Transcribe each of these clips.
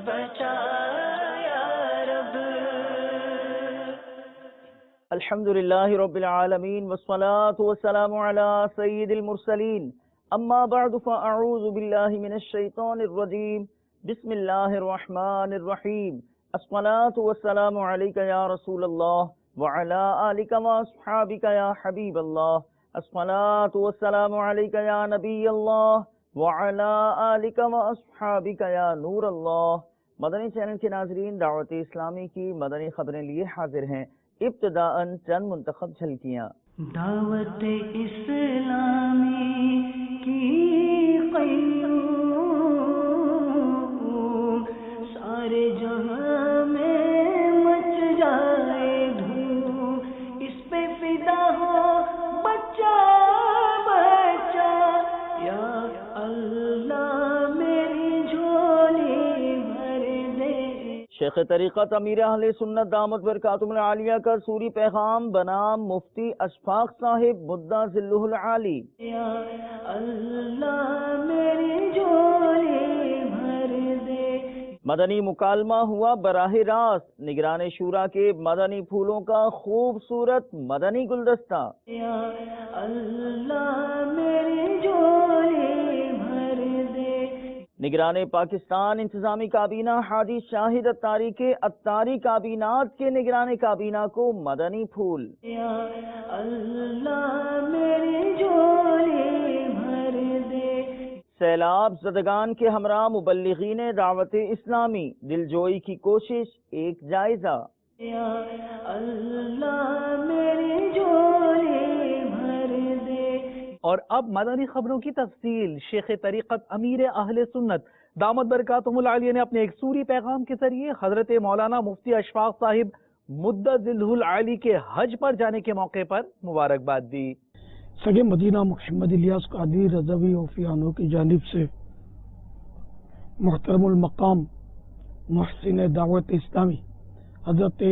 بچا یا رب۔ الحمدللہ رب العالمین والصلاة والسلام علی سید المرسلین، اما بعد فاعوذ باللہ من الشیطان الرجیم، بسم اللہ الرحمن الرحیم۔ الصلاة والسلام علیک یا رسول اللہ وعلی آلک واصحابک یا حبیب اللہ۔ الصلاة والسلام علیک یا نبی اللہ وعلی آلک واصحابک یا نور اللہ۔ مدنی چینل کے ناظرین، دعوت اسلامی کی مدنی خبریں لیے حاضر ہیں۔ ابتداءً چند منتخب جھلکیاں۔ دعوت اسلامی کی قیوم سارے جہاں میں مچ جائے دھوم، اس پہ فدا ہو بچہ بچہ یا اللہ میری جھولی بھر دے۔ شیخ طریقت امیر اہل سنت دامت برکاتہم العالیہ کا سوری پیغام بنام مفتی اشفاق صاحب مدہ ذلہ العالی۔ یا اللہ میری جھولی بھر دے۔ مدنی مکالمہ ہوا براہ راست، نگران شورا کے مدنی پھولوں کا خوبصورت مدنی گلدستہ۔ یا اللہ میری جھولی بھر دے۔ نگران پاکستان انتظامی کابینہ حاجی شاہد اتاری کے اتاری کابینات کے نگران کابینہ کو مدنی پھول۔ یا اللہ میری جھولی بھر دے۔ سیلاب زدگان کے ہمراہ مبلغین دعوت اسلامی، دلجوئی کی کوشش ایک جائزہ۔ یا اللہ میری جھولی بھر دے۔ اور اب مدنی خبروں کی تفصیل۔ شیخ طریقت امیر اہل سنت دامت برکاتہم العالیہ نے اپنے ایک سوری پیغام کے ذریعے حضرت مولانا مفتی اشفاق صاحب مدہ ذلہ العالی کے حج پر جانے کے موقع پر مبارکباد دی۔ سگے مدینہ محمد الیاس قادری رضوی اوفیانو کی جانب سے محترم المقام محسن دعوت اسلامی حضرت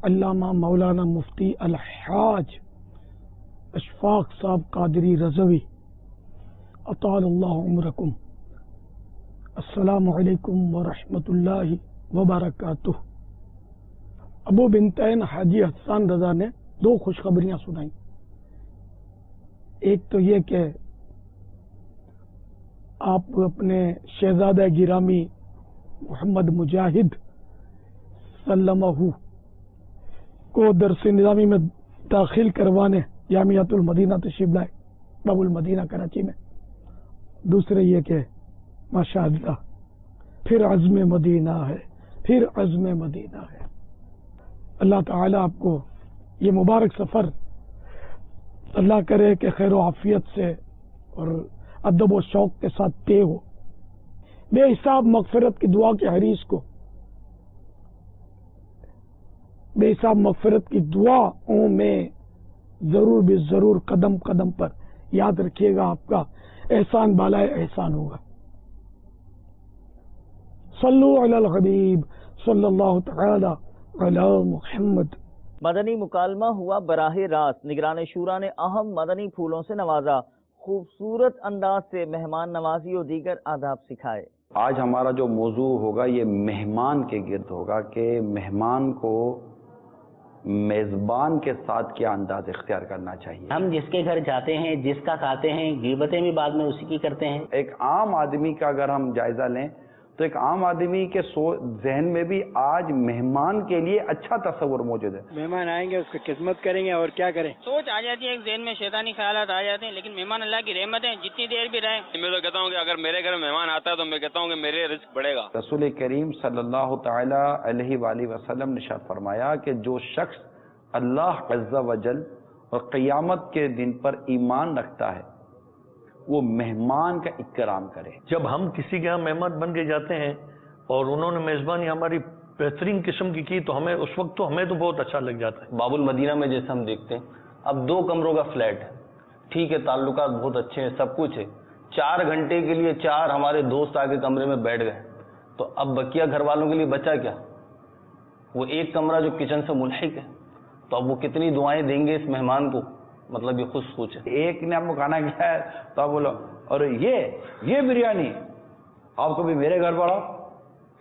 علامہ مولانا مفتی الحاج اشفاق صاحب قادری رضوی اطال اللہ عمرکم، السلام علیکم ورحمۃ اللہ وبرکاتہ۔ ابو بنتین حاجی حسان رضا نے دو خوشخبریاں سنائیں۔ ایک تو یہ کہ آپ اپنے شہزادہ گرامی محمد مجاہد سلمہ کو درس نظامی میں داخل کروانے جامعۃ المدینہ تشریف لائے، باب المدینہ کراچی میں۔ دوسرے یہ کہ ماشاءاللہ پھر عزم مدینہ ہے، پھر عزم مدینہ ہے۔ اللہ تعالیٰ آپ کو یہ مبارک سفر اللہ کرے کہ خیر و عافیت سے اور ادب و شوق کے ساتھ طے ہو۔ بے حساب مغفرت کی دعا کے حریص کو بے حساب مغفرت کی دعاؤں میں ضرور بھی ضرور قدم قدم پر یاد رکھیے گا، آپ کا احسان بالائے احسان ہوگا۔ صلو علی الحبیب صلی اللہ تعالی علی محمد۔ مدنی مکالمہ ہوا براہ راست، نگران شورا نے اہم مدنی پھولوں سے نوازا، خوبصورت انداز سے مہمان نوازی اور دیگر آداب سکھائے۔ آج ہمارا جو موضوع ہوگا یہ مہمان کے گرد ہوگا کہ مہمان کو میزبان کے ساتھ کیا انداز اختیار کرنا چاہیے۔ ہم جس کے گھر جاتے ہیں، جس کا کھاتے ہیں، غیبتیں بھی بعد میں اسی کی کرتے ہیں۔ ایک عام آدمی کا اگر ہم جائزہ لیں تو ایک عام آدمی کے ذہن میں بھی آج مہمان کے لیے اچھا تصور موجود ہے۔ مہمان آئیں گے، اس کی خدمت کریں گے اور کیا کریں۔ سوچ آ جاتی ہے، ایک ذہن میں شیطانی خیالات آ جاتے ہیں، لیکن مہمان اللہ کی رحمت ہے، جتنی دیر بھی رہے۔ میں تو کہتا ہوں کہ اگر میرے گھر مہمان آتا ہے تو میں کہتا ہوں کہ میرے رزق بڑھے گا۔ رسول کریم صلی اللہ تعالی علیہ وآلہ وسلم نے ارشاد فرمایا کہ جو شخص اللہ عز و جل اور قیامت کے دن پر ایمان رکھتا ہے وہ مہمان کا اکرام کرے۔ جب ہم کسی کے یہاں مہمان بن کے جاتے ہیں اور انہوں نے میزبانی ہماری بہترین قسم کی تو ہمیں اس وقت تو ہمیں تو بہت اچھا لگ جاتا ہے۔ باب المدینہ میں جیسے ہم دیکھتے ہیں، اب 2 کمروں کا فلیٹ ہے، ٹھیک ہے، تعلقات بہت اچھے ہیں، سب کچھ ہے، 4 گھنٹے کے لیے 4 ہمارے دوست آ کے کمرے میں بیٹھ گئے، تو اب بقیہ گھر والوں کے لیے بچا کیا؟ وہ ایک کمرہ جو کچن سے ملحق ہے، تو اب وہ کتنی دعائیں دیں گے اس مہمان کو، مطلب یہ خود سوچے۔ ایک نے آپ کو کھانا کیا ہے تو آپ بولو اور یہ بریانی آپ کبھی میرے گھر پر آؤ،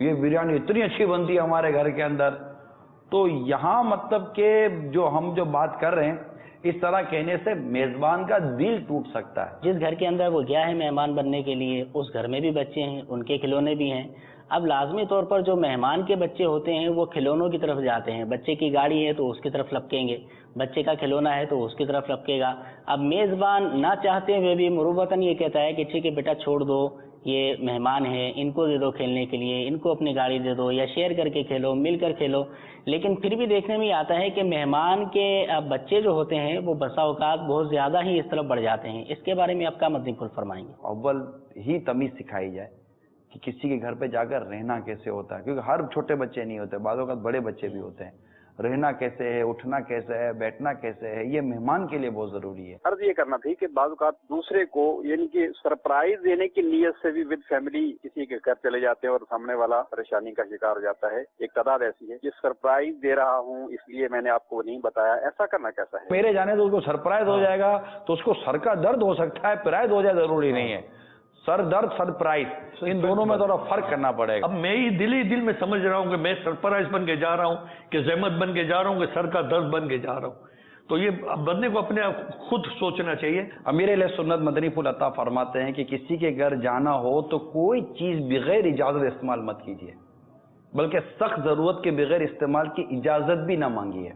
یہ بریانی اتنی اچھی بنتی ہے ہمارے گھر کے اندر. تو یہاں مطلب کہ جو ہم جو بات کر رہے ہیں اس طرح کہنے سے میزبان کا دل ٹوٹ سکتا ہے. جس گھر کے اندر وہ گیا ہے مہمان بننے کے لیے اس گھر میں بھی بچے ہیں، ان کے کھلونے بھی ہیں. اب لازمی طور پر جو مہمان کے بچے ہوتے ہیں وہ کھلونوں کی طرف جاتے ہیں. بچے کی گاڑی ہے تو اس کی طرف لپکیں گے، بچے کا کھلونا ہے تو اس کی طرف لپکے گا. اب میزبان نہ چاہتے ہوئے بھی مروتاً یہ کہتا ہے کہ ٹھیک ہے بیٹا چھوڑ دو، یہ مہمان ہیں، ان کو دے دو کھیلنے کے لیے، ان کو اپنی گاڑی دے دو یا شیئر کر کے کھیلو، مل کر کھیلو. لیکن پھر بھی دیکھنے میں آتا ہے کہ مہمان کے بچے جو ہوتے ہیں وہ بسا اوقات بہت زیادہ ہی اس طرف بڑھ جاتے ہیں. اس کے بارے میں آپ کا مدنی پھول فرمائیں گے؟ اول ہی تمیز سکھائی جائے کہ کسی کے گھر پہ جا کر رہنا کیسے ہوتا ہے، کیونکہ ہر چھوٹے بچے نہیں ہوتے، بعض اوقات بڑے بچے بھی ہوتے ہیں. رہنا کیسے ہے، اٹھنا کیسے ہے، بیٹھنا کیسے ہے، یہ مہمان کے لیے بہت ضروری ہے. عرض یہ کرنا تھی کہ بعض اوقات دوسرے کو یعنی کہ سرپرائز دینے کی نیت سے بھی ود فیملی کسی کے گھر چلے جاتے ہیں اور سامنے والا پریشانی کا شکار ہو جاتا ہے. ایک تعداد ایسی ہے جس سرپرائز دے رہا ہوں اس لیے میں نے آپ کو نہیں بتایا، ایسا کرنا کیسا ہے؟ میرے جانے تو اس کو سرپرائز ہو جائے گا تو اس کو سر کا درد ہو سکتا ہے، پرائز ہو جائے ضروری نہیں ہے. سر درد سرپرائز ان دونوں میں تھوڑا فرق کرنا پڑے گا. اب میں ہی دل میں سمجھ رہا ہوں کہ میں سرپرائز بن کے جا رہا ہوں کہ زحمت بن کے جا رہا ہوں کہ سر کا درد بن کے جا رہا ہوں. تو یہ بندے کو اپنے خود سوچنا چاہیے. امیر اہل سنت مدنی پھول عطا فرماتے ہیں کہ کسی کے گھر جانا ہو تو کوئی چیز بغیر اجازت استعمال مت کیجیے، بلکہ سخت ضرورت کے بغیر استعمال کی اجازت بھی نہ مانگیے.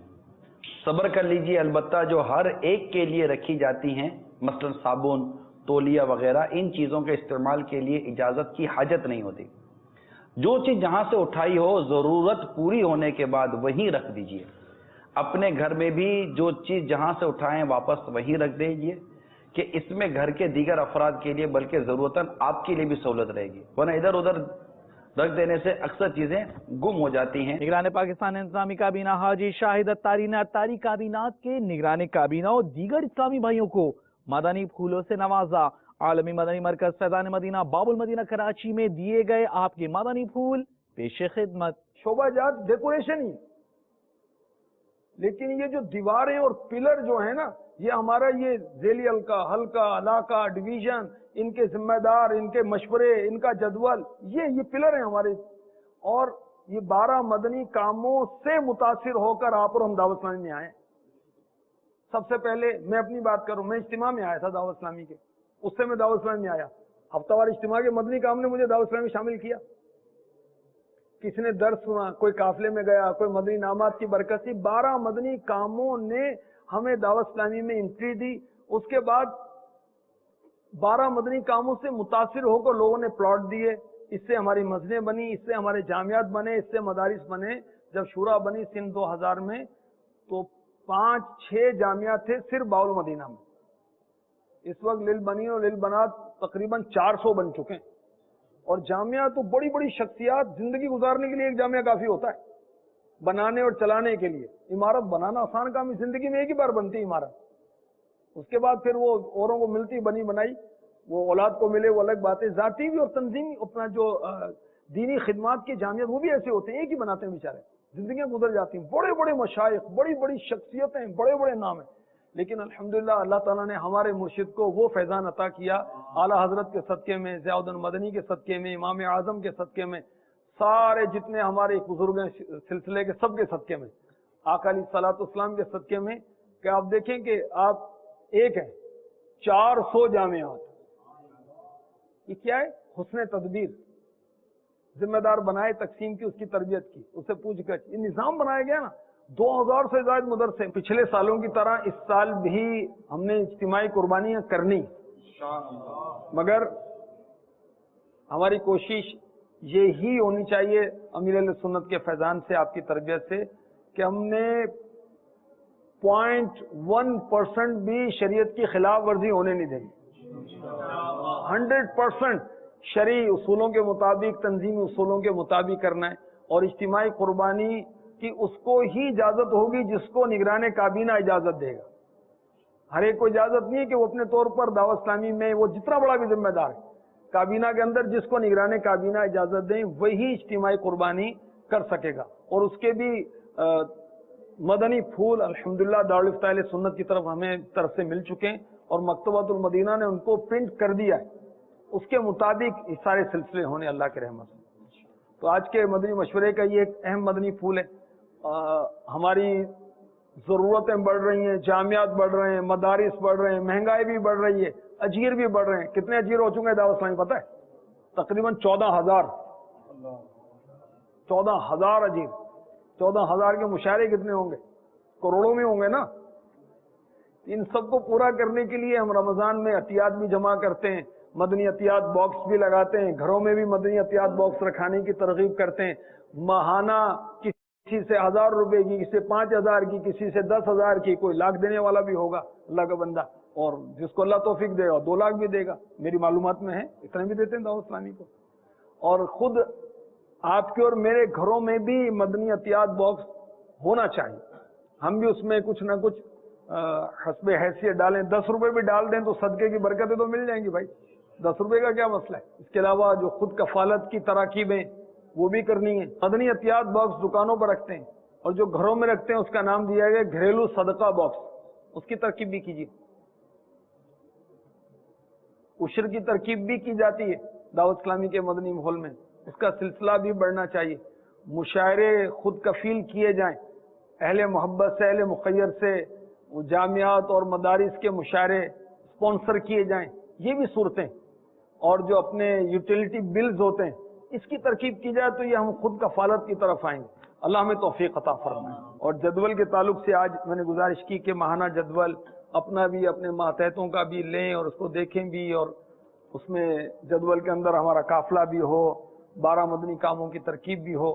صبر کر لیجیے، البتہ جو ہر ایک کے لیے رکھی جاتی ہیں مثلا صابن، تولیہ وغیرہ، ان چیزوں کے استعمال کے لیے اجازت کی حاجت نہیں ہوتی. جو چیز جہاں سے اٹھائی ہو ضرورت پوری ہونے کے بعد وہیں رکھ دیجیے. اپنے گھر میں بھی جو چیز جہاں سے اٹھائیں واپس وہیں رکھ دیجیے کہ اس میں گھر کے دیگر افراد کے لیے بلکہ ضرورتاً آپ کے لیے بھی سہولت رہے گی، ورنہ ادھر ادھر رکھ دینے سے اکثر چیزیں گم ہو جاتی ہیں. نگران پاکستان انتظامی کابینہ حاجی شاہد اتاری نے اتاری کابینات کے نگران کابینہ اور دیگر اسلامی بھائیوں کو مدنی پھولوں سے نوازا. عالمی مدنی مرکز فیضان مدینہ باب المدینہ کراچی میں دیے گئے آپ کے مدنی پھول پیش خدمت. شعبہ جات ڈیکوریشن ہی، لیکن یہ جو دیواریں اور پلر جو ہیں نا، یہ ہمارا یہ ذیلی حلقہ علاقہ ڈویژن، ان کے ذمہ دار، ان کے مشورے، ان کا جدول، یہ پلر ہیں ہمارے. اور یہ 12 مدنی کاموں سے متاثر ہو کر آپ اور ہم دعوت اسلامی میں آئے. سب سے پہلے میں اپنی بات کروں، میں اجتماع میں آیا تھا دعوت اسلامی کے، اس سے میں دعوت اسلامی میں آیا. ہفتہ وار اجتماع کے مدنی کام نے مجھے دعوت اسلامی میں شامل کیا. کسی نے درس سنا، کوئی قافلے میں گیا، کوئی مدنی انعامات کی برکت سے 12 مدنی کاموں نے ہمیں دعوت اسلامی میں انٹری دی. اس کے بعد 12 مدنی کاموں سے متاثر ہو کر لوگوں نے پلاٹ دیے، اس سے ہماری مسجدیں بنی، اس سے ہمارے جامعات بنے، اس سے مدارس بنے. جب شورا بنی سن 2000 میں تو 5-6 جامعات تھے صرف باول مدینہ میں. اس وقت للبنین اور للبنات تقریباً 400 بن چکے ہیں. اور جامعہ تو بڑی بڑی شخصیات، زندگی گزارنے کے لیے ایک جامعہ کافی ہوتا ہے، بنانے اور چلانے کے لیے. عمارت بنانا آسان کام ہے، زندگی میں ایک ہی بار بنتی ہے عمارت. اس کے بعد پھر وہ اوروں کو ملتی بنی بنائی، وہ اولاد کو ملے وہ الگ بات ہے. ذاتی بھی اور تنظیمی اپنا جو دینی خدمات کے جامعات وہ بھی ایسے ہوتے ہیں، ایک ہی بناتے ہیں بیچارے، زندگیاں گزر جاتی ہیں. بڑے بڑے مشائخ، بڑی بڑی شخصیتیں، بڑے بڑے نام ہیں. لیکن الحمدللہ اللہ تعالیٰ نے ہمارے مرشد کو وہ فیضان عطا کیا. اعلیٰ حضرت کے صدقے میں، ضیاء الدین مدنی کے صدقے میں، امام اعظم کے صدقے میں، سارے جتنے ہمارے بزرگ ہیں سلسلے کے سب کے صدقے میں، آقا علیہ الصلوۃ والسلام کے صدقے میں، کہ آپ دیکھیں کہ آپ ایک ہیں 400 جامعات. یہ کیا ہے؟ حسن تدبیر. ذمہ دار بنائے، تقسیم کی، اس کی تربیت کی، اسے پوچھ کر یہ نظام بنایا گیا نا. 2000 سے زائد مدرسے. پچھلے سالوں کی طرح اس سال بھی ہم نے اجتماعی قربانیاں کرنی، مگر ہماری کوشش یہی ہونی چاہیے امیر اہل سنت کے فیضان سے، آپ کی تربیت سے، کہ ہم نے 0.1% بھی شریعت کی خلاف ورزی ہونے نہیں دیں گے. 100% شرعی اصولوں کے مطابق، تنظیمی اصولوں کے مطابق کرنا ہے. اور اجتماعی قربانی کی اس کو ہی اجازت ہوگی جس کو نگران کابینہ اجازت دے گا. ہر ایک کو اجازت نہیں ہے کہ وہ اپنے طور پر دعوت اسلامی میں وہ جتنا بڑا بھی ذمہ دار ہے، کابینہ کے اندر جس کو نگران کابینہ اجازت دیں وہی اجتماعی قربانی کر سکے گا. اور اس کے بھی مدنی پھول الحمدللہ دارالفتہ اہل سنت کی طرف سے مل چکے ہیں، اور مکتبۃ المدینہ نے ان کو پرنٹ کر دیا ہے. اس کے مطابق یہ سارے سلسلے ہونے اللہ کے رحمت سے. تو آج کے مدنی مشورے کا یہ ایک اہم مدنی پھول ہے. ہماری ضرورتیں بڑھ رہی ہیں، جامعات بڑھ رہے ہیں، مدارس بڑھ رہے ہیں، مہنگائی بھی بڑھ رہی ہے، اجیر بھی بڑھ رہے ہیں. کتنے اجیر ہو چکے ہیں دعوت اسلامی پتہ ہے؟ تقریباً 14,000. 14,000 اجیر. 14,000 کے مشاعرے کتنے ہوں گے؟ کروڑوں میں ہوں گے نا. ان سب کو پورا کرنے کے لیے ہم رمضان میں عطیات بھی جمع کرتے ہیں، مدنی عطیات باکس بھی لگاتے ہیں، گھروں میں بھی مدنی عطیات باکس رکھانے کی ترغیب کرتے ہیں. ماہانہ کسی سے 1,000 روپے کی، کسی سے 5,000 کی، کسی سے 10,000 کی، کوئی لاکھ دینے والا بھی ہوگا اللہ کا بندہ، اور جس کو اللہ توفیق دے گا 2 لاکھ بھی دے گا. میری معلومات میں ہے اتنے بھی دیتے ہیں دعوت اسلامی کو. اور خود آپ کے اور میرے گھروں میں بھی مدنی عطیات باکس ہونا چاہیے. ہم بھی اس میں کچھ نہ کچھ حسب حیثیت ڈالیں. 10 روپے بھی ڈال دیں تو صدقے کی برکتیں تو مل جائیں گی بھائی. 10 روپے کا کیا مسئلہ ہے؟ اس کے علاوہ جو خود کفالت کی تراکیبیں وہ بھی کرنی ہے. مدنی عطیات باکس دکانوں پر رکھتے ہیں اور جو گھروں میں رکھتے ہیں اس کا نام دیا گیا گھریلو صدقہ باکس. اس کی ترکیب بھی کیجیے. عشر کی ترکیب بھی کی جاتی ہے دعوت اسلامی کے مدنی ماحول میں. اس کا سلسلہ بھی بڑھنا چاہیے. مشاعرے خود کفیل کیے جائیں اہل محبت سے، اہل مخیر سے. جامعات اور مدارس کے مشاعرے اسپانسر کیے جائیں. یہ بھی صورتیں. اور جو اپنے یوٹیلیٹی بلز ہوتے ہیں اس کی ترکیب کی جائے تو یہ ہم خود کفالت کی طرف آئیں گے. اللہ ہمیں توفیق عطا فرمائے. اور جدول کے تعلق سے آج میں نے گزارش کی کہ ماہانہ جدول اپنا بھی، اپنے ماتحتوں کا بھی لیں اور اس کو دیکھیں بھی، اور اس میں جدول کے اندر ہمارا قافلہ بھی ہو، 12 مدنی کاموں کی ترکیب بھی ہو.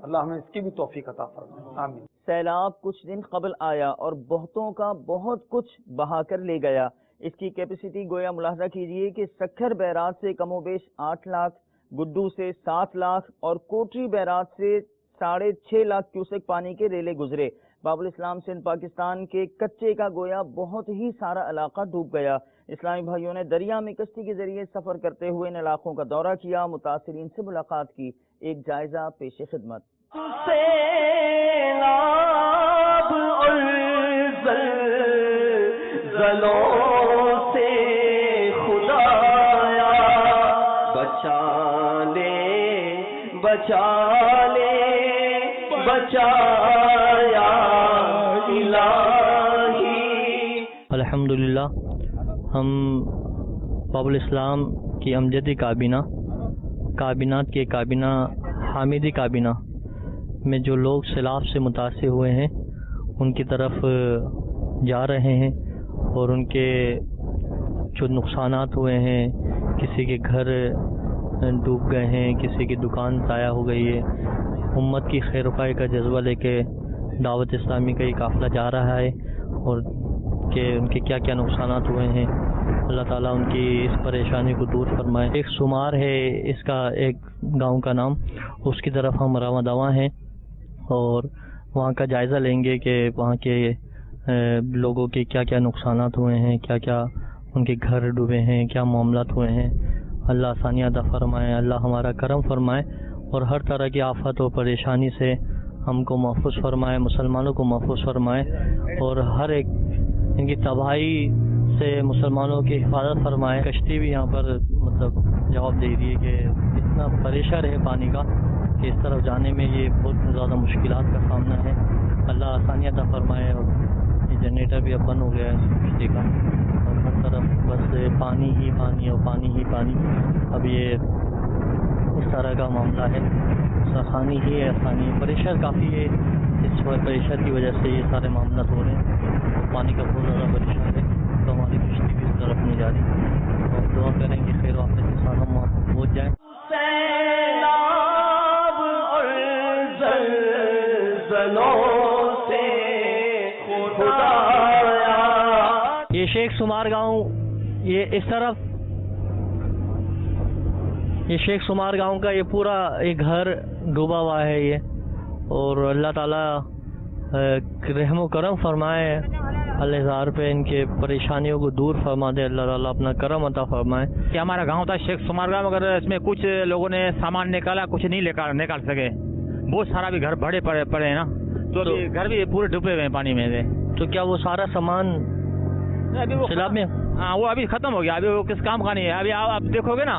اللہ ہمیں اس کی بھی توفیق عطا فرمائے. آمین. سیلاب کچھ دن قبل آیا اور بہتوں کا بہت کچھ بہا کر لے گیا. اس کی کیپیسٹی گویا ملاحظہ کیجئے کہ سکھر بیراج سے کم و بیش 8 لاکھ، گڈو سے 7 لاکھ اور کوٹری بیراج سے 6.5 لاکھ کیوسک پانی کے ریلے گزرے. باب الاسلام سندھ پاکستان کے کچے کا گویا بہت ہی سارا علاقہ ڈوب گیا. اسلامی بھائیوں نے دریا میں کشتی کے ذریعے سفر کرتے ہوئے ان علاقوں کا دورہ کیا، متاثرین سے ملاقات کی. ایک جائزہ پیش خدمت. سے خدایا بچا لے بچایا الہی. الحمدللہ ہم باب الاسلام کی امجدی کابینات کے کابینہ حامدی کابینہ میں جو لوگ سیلاب سے متاثر ہوئے ہیں ان کی طرف جا رہے ہیں، اور ان کے جو نقصانات ہوئے ہیں، کسی کے گھر ڈوب گئے ہیں، کسی کی دکان ضائع ہو گئی ہے. امت کی خیر خواہی کا جذبہ لے کے دعوت اسلامی کا یہ قافلہ جا رہا ہے، اور کہ ان کے کیا کیا نقصانات ہوئے ہیں. اللہ تعالیٰ ان کی اس پریشانی کو دور فرمائے. ایک شمار ہے اس کا، ایک گاؤں کا نام، اس کی طرف ہم رواں دواں ہیں اور وہاں کا جائزہ لیں گے کہ وہاں کے لوگوں کے کیا کیا نقصانات ہوئے ہیں، کیا کیا ان کے گھر ڈوبے ہیں، کیا معاملات ہوئے ہیں. اللہ آسانیاں عطا فرمائے، اللہ ہمارا کرم فرمائے، اور ہر طرح کی آفت و پریشانی سے ہم کو محفوظ فرمائے، مسلمانوں کو محفوظ فرمائے، اور ہر ایک ان کی تباہی سے مسلمانوں کی حفاظت فرمائے. کشتی بھی یہاں پر مطلب جواب دے رہی ہے کہ اتنا پریشر ہے پانی کا کہ اس طرف جانے میں یہ بہت زیادہ مشکلات کا سامنا ہے. اللہ آسانیاں عطا فرمائے. اور یہ جنریٹر بھی اب بند ہو گیا ہے کشتی کا، اور ہر طرف بس پانی ہی پانی اور پانی ہی پانی. اب یہ اس طرح کا معاملہ ہے، آسانی ہی ہے، آسانی. پریشر کافی ہے، اس پریشر کی وجہ سے یہ سارے معاملات ہو رہے ہیں. پانی کا بہت زیادہ پریشر ہے تو ہماری کشتی بھی اس طرف نہیں جا رہی. اور دعا کریں کہ خیر واپس انسان ہم وہاں پہنچ جائیں. سیلاب اور زلزلوں سے خدایا. یہ شیخ سمار گاؤں، یہ اس طرف، یہ شیخ سمار گاؤں کا یہ پورا ایک گھر ڈوبا ہوا ہے یہ. اور اللہ تعالیٰ رحم و کرم فرمائے، اللہ ہزار پہ ان کے پریشانیوں کو دور فرما دے. اللہ تعالیٰ اپنا کرم عطا فرمائے. کہ ہمارا گاؤں تھا شیخ سمار گاؤں، مگر اس میں کچھ لوگوں نے سامان نکالا، کچھ نہیں نکال سکے. بہت سارا بھی گھر بڑے پڑے ہیں نا، تو گھر بھی پورے ڈوبے ہوئے ہیں پانی میں سے. تو کیا وہ سارا سامان سیلاب میں؟ ہاں وہ ابھی ختم ہو گیا، ابھی وہ کس کام کا نہیں ہے. ابھی آپ دیکھو گے نا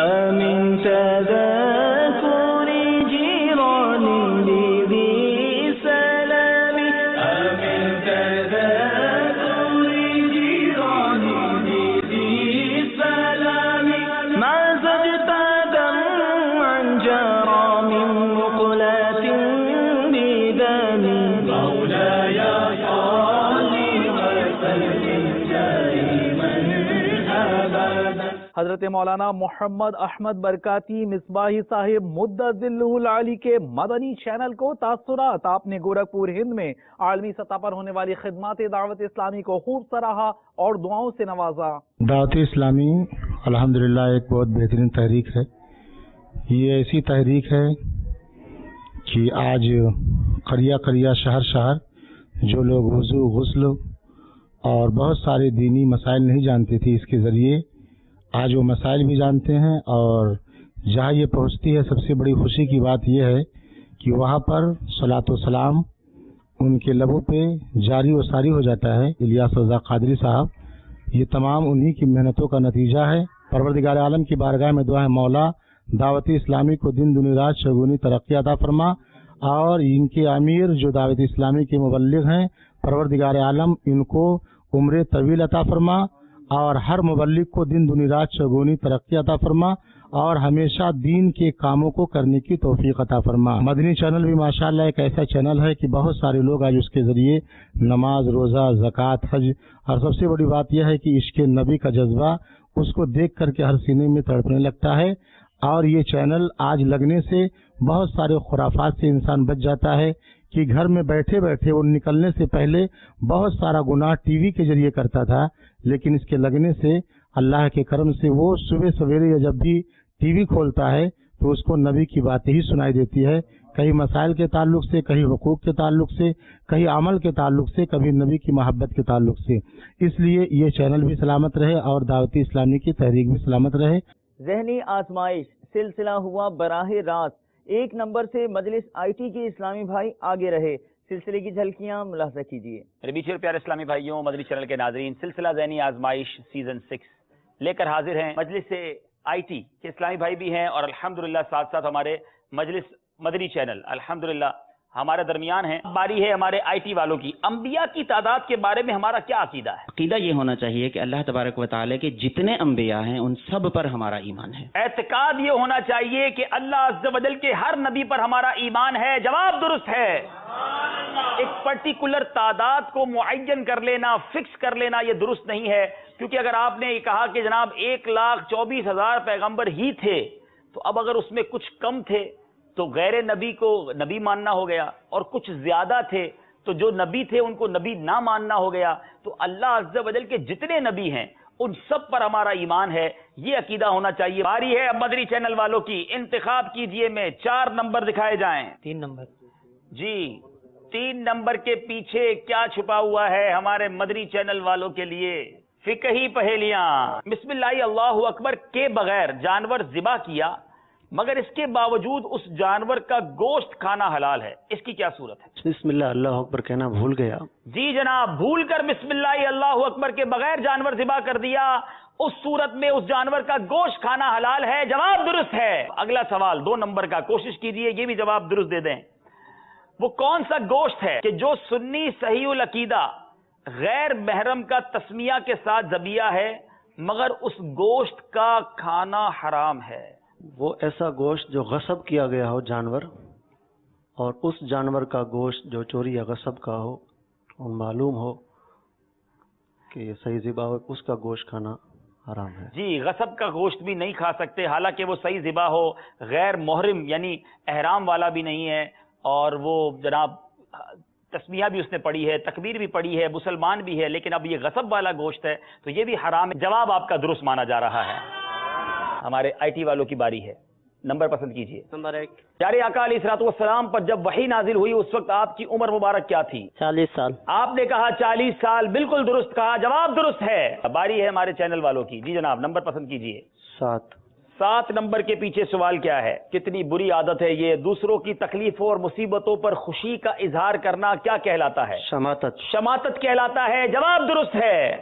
أمن تذا حضرت مولانا محمد احمد برکاتی مصباحی صاحب مدظلہ العالی کے مدنی چینل کو تاثرات آپ نے گورکھپور ہند میں عالمی سطح پر ہونے والی خدمات دعوت اسلامی کو خوب سراہا اور دعاؤں سے نوازا۔ دعوت اسلامی الحمدللہ ایک بہت بہترین تحریک ہے۔ یہ ایسی تحریک ہے کہ آج قریہ قریہ شہر شہر جو لوگ وضو غسل اور بہت سارے دینی مسائل نہیں جانتے تھے، اس کے ذریعے آج وہ مسائل بھی جانتے ہیں، اور جہاں یہ پہنچتی ہے سب سے بڑی خوشی کی بات یہ ہے کہ وہاں پر صلاۃ و سلام ان کے لبوں پہ جاری و ساری ہو جاتا ہے۔ الیاس رضا قادری صاحب، یہ تمام انہی کی محنتوں کا نتیجہ ہے۔ پروردگار عالم کی بارگاہ میں دعا ہے مولا دعوت اسلامی کو دن دنی رات چگونی ترقی عطا فرما، اور ان کے امیر جو دعوت اسلامی کے مبلغ ہیں پروردگار عالم ان کو عمر طویل عطا فرما، اور ہر مبلغ کو دن دنی رات چگونی ترقی عطا فرما، اور ہمیشہ دین کے کاموں کو کرنے کی توفیق عطا فرما۔ مدنی چینل بھی ماشاءاللہ ایک ایسا چینل ہے کہ بہت سارے لوگ آج اس کے ذریعے نماز روزہ زکوٰۃ حج، اور سب سے بڑی بات یہ ہے کہ عشق نبی کا جذبہ اس کو دیکھ کر کے ہر سینے میں تڑپنے لگتا ہے، اور یہ چینل آج لگنے سے بہت سارے خرافات سے انسان بچ جاتا ہے کہ گھر میں بیٹھے بیٹھے وہ نکلنے سے پہلے بہت سارا گناہ ٹی وی کے ذریعے کرتا تھا، لیکن اس کے لگنے سے اللہ کے کرم سے وہ صبح سویرے یا جب بھی ٹی وی کھولتا ہے تو اس کو نبی کی باتیں ہی سنائی دیتی ہے، کہیں مسائل کے تعلق سے، کہیں حقوق کے تعلق سے، کہیں عمل کے تعلق سے، کبھی نبی کی محبت کے تعلق سے۔ اس لیے یہ چینل بھی سلامت رہے اور دعوت اسلامی کی تحریک بھی سلامت رہے۔ ذہنی آزمائش سلسلہ ہوا براہ راست، 1 نمبر سے مجلس آئی ٹی کے اسلامی بھائی آگے رہے۔ سلسلے کی جھلکیاں ملاحظہ کیجیے۔ میرے بیچ پیارے اسلامی بھائیوں، مدنی چینل کے ناظرین، سلسلہ ذہنی آزمائش سیزن 6 لے کر حاضر ہیں۔ مجلس آئی ٹی کے اسلامی بھائی بھی ہیں، اور الحمدللہ ساتھ ساتھ ہمارے مجلس مدنی چینل الحمدللہ ہمارے درمیان ہیں۔ باری ہے ہمارے آئی ٹی والوں کی۔ انبیاء کی تعداد کے بارے میں ہمارا کیا عقیدہ ہے؟ عقیدہ یہ ہونا چاہیے کہ اللہ تبارک و تعالی کے جتنے انبیاء ہیں ان سب پر ہمارا ایمان ہے۔ اعتقاد یہ ہونا چاہیے کہ اللہ عز و جل کے ہر نبی پر ہمارا ایمان ہے۔ جواب درست ہے۔ ایک پرٹیکولر تعداد کو معین کر لینا، فکس کر لینا یہ درست نہیں ہے، کیونکہ اگر آپ نے یہ کہا کہ جناب 1,24,000 پیغمبر ہی تھے، تو اب اگر اس میں کچھ کم تھے تو غیر نبی کو نبی ماننا ہو گیا، اور کچھ زیادہ تھے تو جو نبی تھے ان کو نبی نہ ماننا ہو گیا۔ تو اللہ عز و جل کے جتنے نبی ہیں ان سب پر ہمارا ایمان ہے، یہ عقیدہ ہونا چاہیے۔ باری ہے اب مدنی چینل والوں کی، انتخاب کیجئے میں 4 نمبر دکھائے جائیں۔ 3 نمبر جی 3 نمبر کے پیچھے کیا چھپا ہوا ہے ہمارے مدنی چینل والوں کے لیے؟ فقہی پہیلیاں۔ بسم اللہ اللہ اکبر کے بغیر جانور ذبح کیا، مگر اس کے باوجود اس جانور کا گوشت کھانا حلال ہے، اس کی کیا صورت ہے؟ بسم اللہ اللہ اکبر کہنا بھول گیا۔ جی جناب، بھول کر بسم اللہ اللہ اکبر کے بغیر جانور ذبح کر دیا، اس صورت میں اس جانور کا گوشت کھانا حلال ہے۔ جواب درست ہے۔ اگلا سوال 2 نمبر کا، کوشش کیجئے یہ بھی جواب درست دے دیں۔ وہ کون سا گوشت ہے کہ جو سنی صحیح العقیدہ غیر محرم کا تسمیہ کے ساتھ ذبیحہ ہے، مگر اس گوشت کا کھانا حرام ہے؟ وہ ایسا گوشت جو غصب کیا گیا ہو جانور، اور اس جانور کا گوشت جو چوری یا غصب کا ہو اور معلوم ہو کہ یہ صحیح ذبح ہو، اس کا گوشت کھانا حرام ہے۔ جی غصب کا گوشت بھی نہیں کھا سکتے، حالانکہ وہ صحیح ذبح ہو، غیر محرم یعنی احرام والا بھی نہیں ہے، اور وہ جناب تسمیہ بھی اس نے پڑھی ہے، تکبیر بھی پڑھی ہے، مسلمان بھی ہے، لیکن اب یہ غصب والا گوشت ہے تو یہ بھی حرام ہے۔ جواب آپ کا درست مانا جا رہا ہے۔ ہمارے آئی ٹی والوں کی باری ہے، نمبر پسند کیجئے۔ نمبر 1۔ پیارے آقا علیہ الصلوۃ والسلام پر جب وحی نازل ہوئی اس وقت آپ کی عمر مبارک کیا تھی؟ 40 سال۔ آپ نے کہا 40 سال، بالکل درست کہا، جواب درست ہے۔ باری ہے ہمارے چینل والوں کی۔ جی جناب، نمبر پسند کیجئے۔ 7۔ 7 نمبر کے پیچھے سوال کیا ہے؟ کتنی بری عادت ہے یہ، دوسروں کی تکلیفوں اور مصیبتوں پر خوشی کا اظہار کرنا کیا کہلاتا ہے؟ شماتت۔ شماتت کہلاتا ہے، جواب درست ہے۔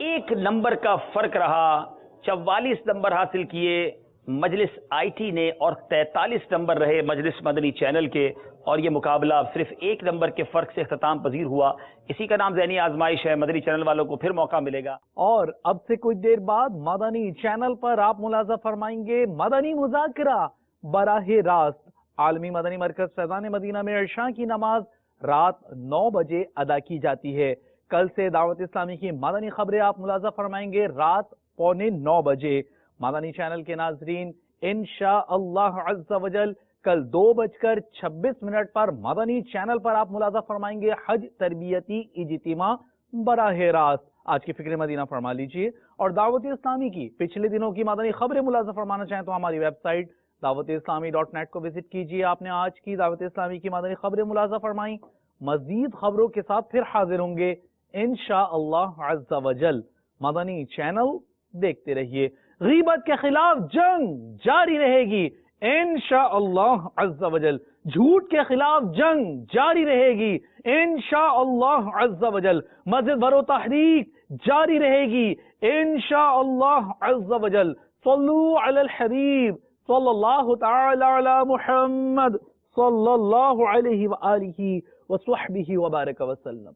1 نمبر کا فرق رہا، 44 نمبر حاصل کیے مجلس آئی ٹی نے، اور 43 نمبر رہے مجلس مدنی چینل کے، اور یہ مقابلہ صرف 1 نمبر کے فرق سے اختتام پذیر ہوا۔ اسی کا نام ذہنی آزمائش ہے۔ مدنی چینل والوں کو پھر موقع ملے گا، اور اب سے کچھ دیر بعد مدنی چینل پر آپ ملاحظہ فرمائیں گے مدنی مذاکرہ براہ راست۔ عالمی مدنی مرکز فیضان مدینہ میں عشاء کی نماز رات 9 بجے ادا کی جاتی ہے۔ کل سے دعوت اسلامی کی مدنی خبریں آپ ملاحظہ فرمائیں گے رات 8:45 بجے. مدنی چینل کے ناظرین انشاءاللہ عز و جل کل 2:26 پر مدنی چینل پر آپ ملاحظہ فرمائیں گے حج تربیتی اجتماع براہ راست. آج کی فکر مدینہ فرما لیجئے. اور دعوت اسلامی کی پچھلے دنوں کی مدنی خبریں ملاحظہ فرمانا چاہیں تو ہماری ویب سائٹ dawat-e-islami.net کو وزٹ کیجئے. آپ نے آج کی دعوت اسلامی کی مدنی خبریں ملاحظہ فرمائیں. مزید خبروں کے ساتھ پھر حاضر ہوں گے انشاءاللہ عز و جل. مدنی چینل دیکھتے رہیے. غیبت کے خلاف جنگ جاری رہے گی انشاءاللہ عز و جل. جھوٹ کے خلاف جنگ جاری رہے گی انشاءاللہ عز و جل. مسجد بھرو تحریک جاری رہے گی انشاءاللہ عز و جل. صلو علی الحبیب صلی اللہ تعالی علی محمد صلی اللہ علیہ وآلہ وصحبہ وبارک وسلم.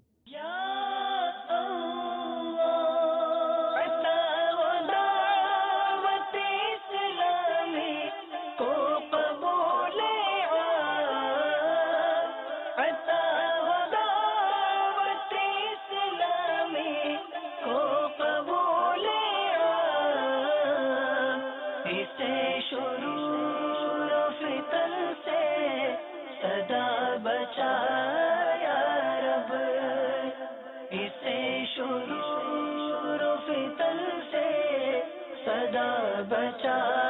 بچا